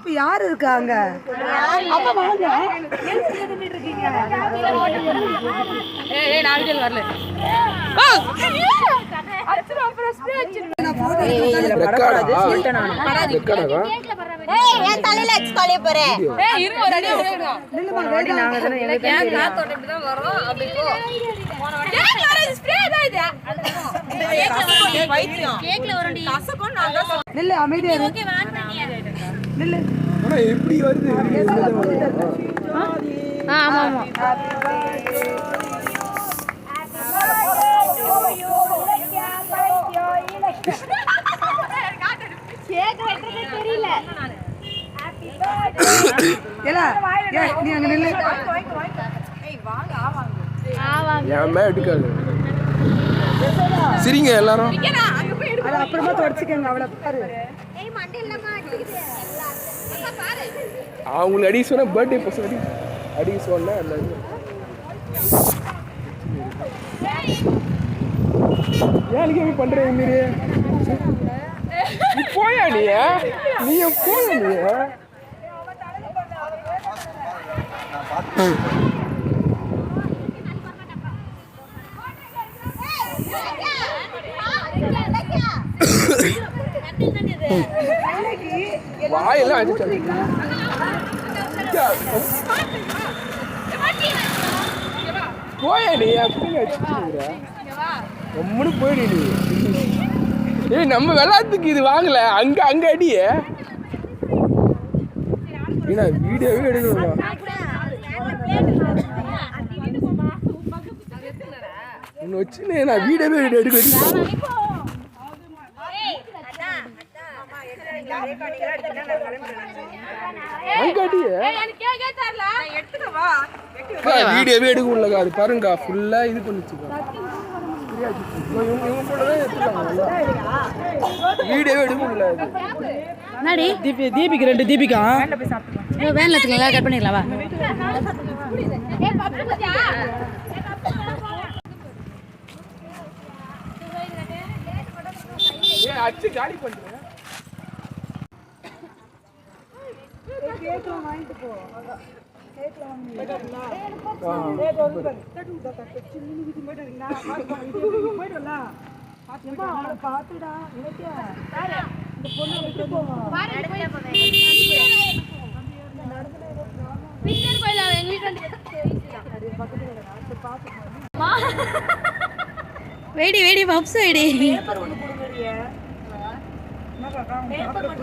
இப்ப யாரு இருக்காங்க? அப்ப வாங்க. இருக்கீங்க. ஏய் நான் வீடியோல வரல. அச்சரா அப்புறம் ஸ்ப்ரே அடிச்சிருங்க. நான் போட்டோ எடுக்கறது சொல்லிட்டேன் நான். ரெக்கார்டா? ஏய் என் தலையில அடிச்சு தொலைய போறே. ஏய் இருங்க ஒரு அடி விடுங்க. நில்லுமா வேடி நாங்க தான எனக்கு ஏன் காத்தோட இப்படி தான் வரோம் அப்படி போ. கேக்ல வர ஸ்ப்ரே தான் இது. கேக்ல வரண்டி. கசக்கும் நான் தான். நில்லு அமைதியா இரு. ஓகே வான் பண்ணியா. நில்லு. அண்ணா எப்படி வருது? ஆமா ஆமா. கேக் வெட்டறது தெரியல. Happy birthday. ஏலா நீ அங்க நில்லு. ஏய் வாங்க ஆவாங்க. ஏம்மா எடுக்காத. சிரிங்க எல்லாரும். அங்க போய் எடு. அத அப்புறமா தொடச்சிக்கங்க அவள பாரு. ஏய் மண்டையில மாட்டிக்குது. அக்கா பாரு. அவங்க அடி சொன்னா பர்த்டே பசங்க அடி சொன்னா எல்லாரும். ஏன் நீ பண்றீங்க நீ? நீ போயா நீ போயா நீ வாயெல்லாம் அடிச்சு போயா நீ அப்படி அடிச்சுக்கிற ரொம்ப போயிடு நீ. ஏய் நம்ம விளையாட்டுக்கு இது வாங்கல அங்க அங்க அடிய வீடியோவே எடுக்கணும். ஒன்று வச்சு நான் வீடியோவே எடுக்க வீடியோவே எடுக்க முடியல. அது பாருங்க ஃபுல்லா இது பண்ணிச்சுக்கோ. வீடியோவே எடுக்க முடியல. என்னடி தீபிக்கு 2 தீபிகா வேன்ல வச்சுக்கலாம் கட் பண்ணிடலாம் வா. அச்சு காலி பண்ணுங்க. கேக்ல வாங்கிட்டு போ. கேக்ல வாங்கி. பாத்துடா நினைக்கியா இந்த பொண்ணு விட்டு போவோம். வெடி வெடி பப்ஸ் வெடி.